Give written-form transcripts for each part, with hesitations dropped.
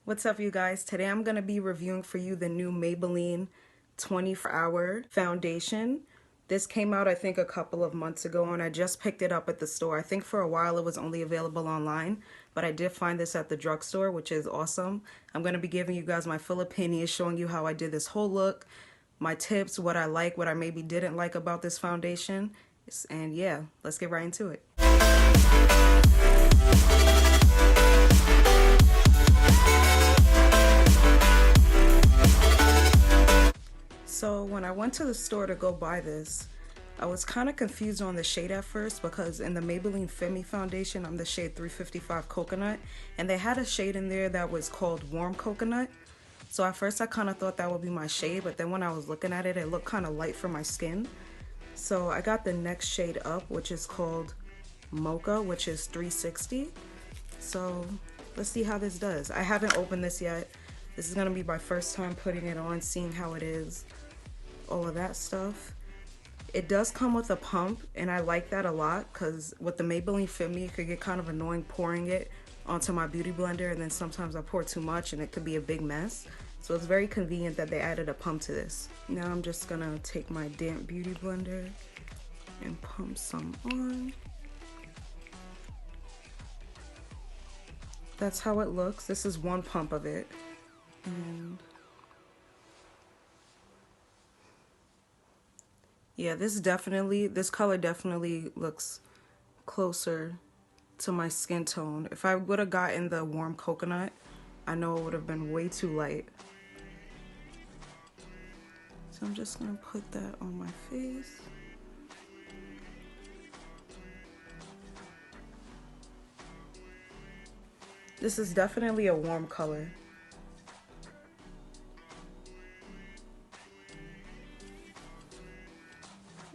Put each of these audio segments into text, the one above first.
What's up, you guys? Today I'm going to be reviewing for you the new Maybelline 24-Hour Foundation. This came out, I think, a couple of months ago, and I just picked it up at the store. I think for a while it was only available online, but I did find this at the drugstore, which is awesome. I'm going to be giving you guys my full opinion, showing you how I did this whole look, my tips, what I like, what I maybe didn't like about this foundation, and yeah, let's get right into it. So when I went to the store to go buy this, I was kind of confused on the shade at first because in the Maybelline Fit Me Foundation, I'm the shade 355 Coconut, and they had a shade in there that was called Warm Coconut. So at first I kind of thought that would be my shade, but then when I was looking at it, it looked kind of light for my skin. So I got the next shade up, which is called Mocha, which is 360. So let's see how this does. I haven't opened this yet. This is going to be my first time putting it on, seeing how it is. All of that stuff. It does come with a pump, and I like that a lot because with the Maybelline Fit Me, it could get kind of annoying pouring it onto my beauty blender, and then sometimes I pour too much and it could be a big mess. So it's very convenient that they added a pump to this. Now I'm just gonna take my damp beauty blender and pump some on. That's how it looks. This is one pump of it. And yeah, this color definitely looks closer to my skin tone. If I would have gotten the Warm Coconut, I know it would have been way too light. So I'm just gonna put that on my face. This is definitely a warm color.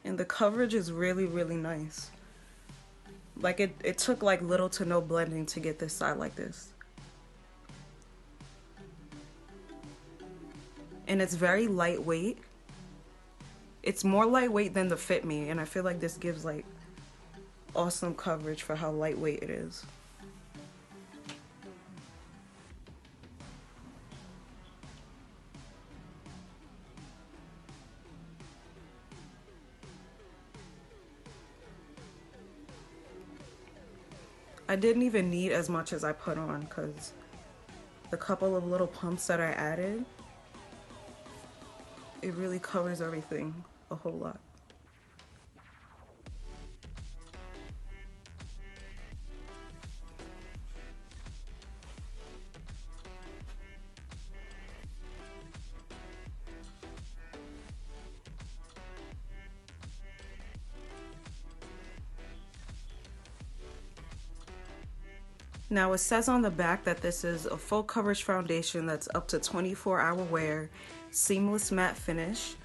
And the coverage is really, really nice. Like it took like little to no blending to get this side like this. And it's very lightweight. It's more lightweight than the Fit Me, and I feel like this gives like awesome coverage for how lightweight it is. I didn't even need as much as I put on because the couple of little pumps that I added, it really covers everything a whole lot. Now it says on the back that this is a full coverage foundation that's up to 24-hour wear, seamless matte finish.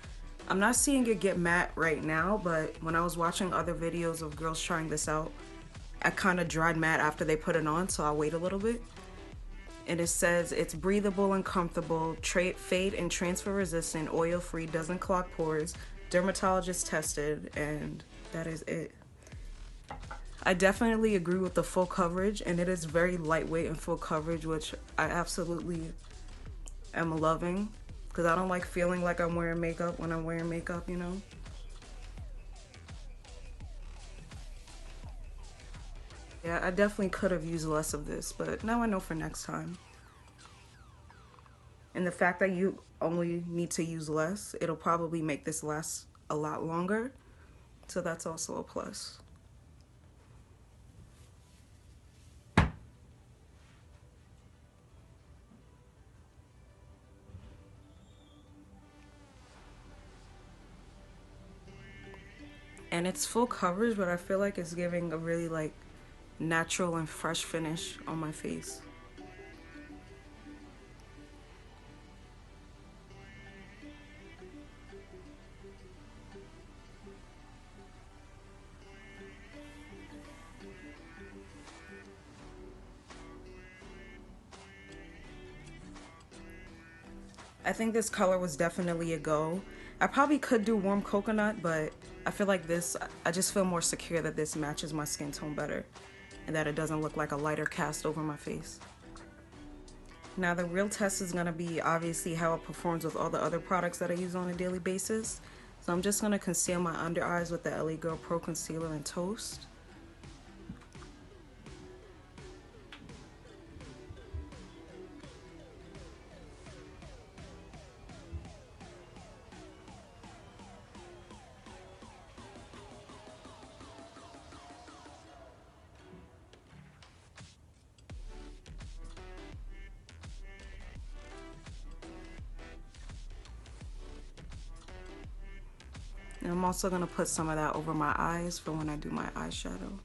I'm not seeing it get matte right now, but when I was watching other videos of girls trying this out, I kind of dried matte after they put it on, so I'll wait a little bit. And it says it's breathable and comfortable, fade and transfer resistant, oil free, doesn't clog pores, dermatologist tested, and that is it. I definitely agree with the full coverage, and it is very lightweight and full coverage, which I absolutely am loving because I don't like feeling like I'm wearing makeup when I'm wearing makeup, you know? Yeah, I definitely could have used less of this, but now I know for next time. And the fact that you only need to use less, it'll probably make this last a lot longer, so that's also a plus. And it's full coverage, but I feel like it's giving a really like natural and fresh finish on my face. I think this color was definitely a go. I probably could do Warm Coconut, but I feel like this, I just feel more secure that this matches my skin tone better and that it doesn't look like a lighter cast over my face. Now the real test is going to be obviously how it performs with all the other products that I use on a daily basis. So I'm just going to conceal my under eyes with the LA Girl Pro Concealer and Toast. And I'm also going to put some of that over my eyes for when I do my eyeshadow.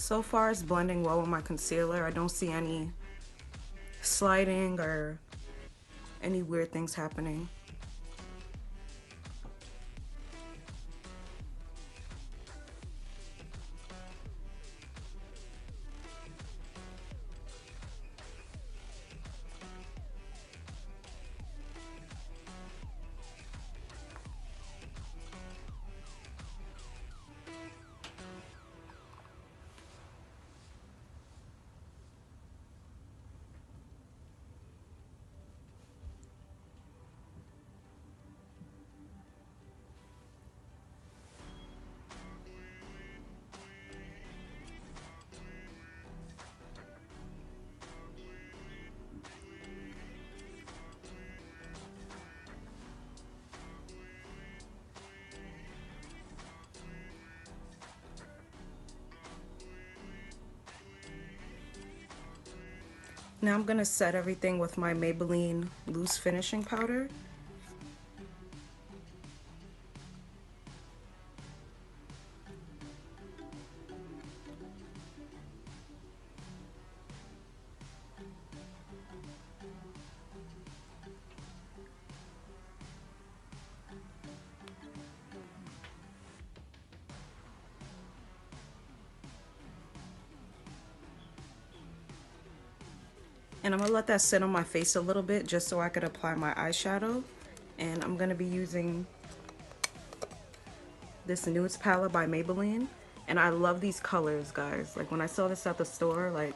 So far it's blending well with my concealer. I don't see any sliding or any weird things happening. Now I'm going to set everything with my Maybelline Loose Finishing Powder. And I'm going to let that sit on my face a little bit just so I could apply my eyeshadow. And I'm going to be using this Nudes palette by Maybelline. And I love these colors, guys. Like when I saw this at the store, like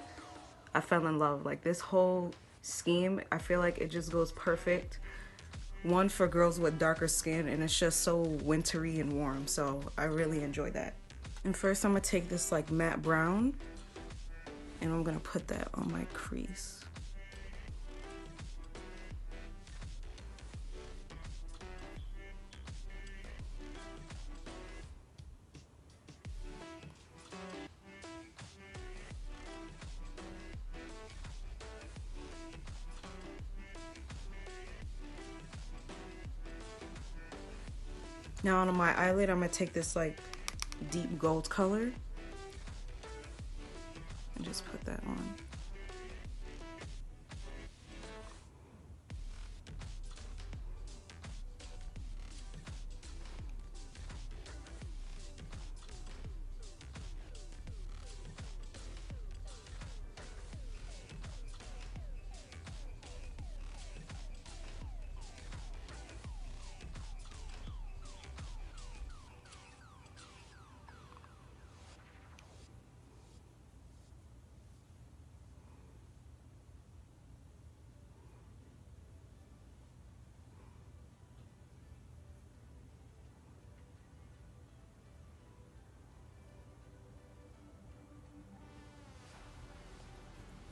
I fell in love. Like this whole scheme, I feel like it just goes perfect. One for girls with darker skin, and it's just so wintry and warm. So I really enjoy that. And first I'm going to take this like matte brown and I'm going to put that on my crease. Now on my eyelid, I'm going to take this like deep gold color and just put that on.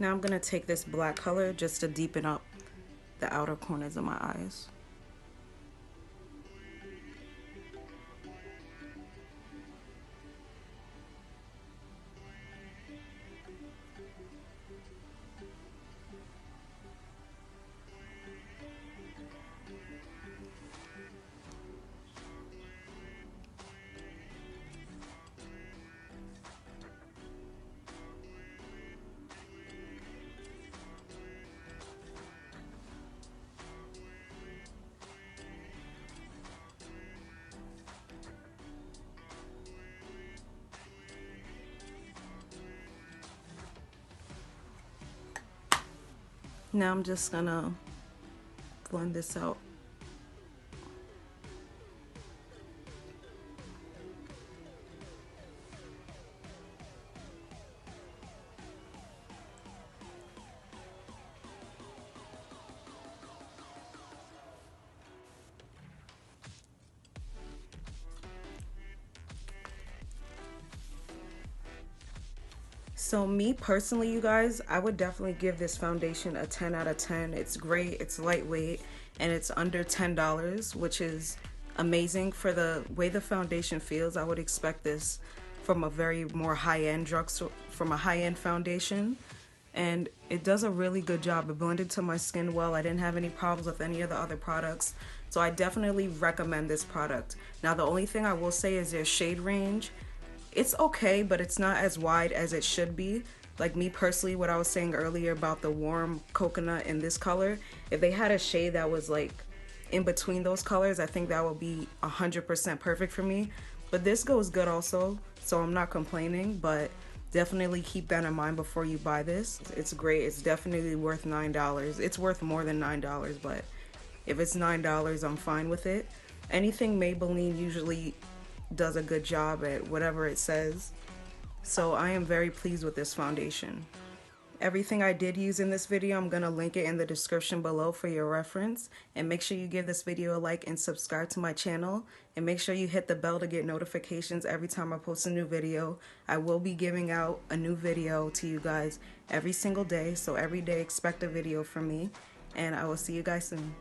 Now I'm going to take this black color just to deepen up the outer corners of my eyes. Now I'm just gonna blend this out. So me personally, you guys, I would definitely give this foundation a 10 out of 10. It's great, it's lightweight, and it's under $10, which is amazing for the way the foundation feels. I would expect this from a very more high-end drugstore, from a high-end foundation. And it does a really good job. It blended to my skin well. I didn't have any problems with any of the other products. So I definitely recommend this product. Now the only thing I will say is their shade range. It's okay, but it's not as wide as it should be. Like me personally, what I was saying earlier about the warm coconut in this color, if they had a shade that was like in between those colors, I think that would be 100% perfect for me. But this goes good also, so I'm not complaining, but definitely keep that in mind before you buy this. It's great. It's definitely worth $9. It's worth more than $9, but if it's $9, I'm fine with it. Anything Maybelline usually does a good job at whatever it says. So I am very pleased with this foundation. Everything I did use in this video, I'm gonna link it in the description below for your reference. And make sure you give this video a like and subscribe to my channel. And make sure you hit the bell to get notifications every time I post a new video. I will be giving out a new video to you guys every single day. So every day expect a video from me. And I will see you guys soon.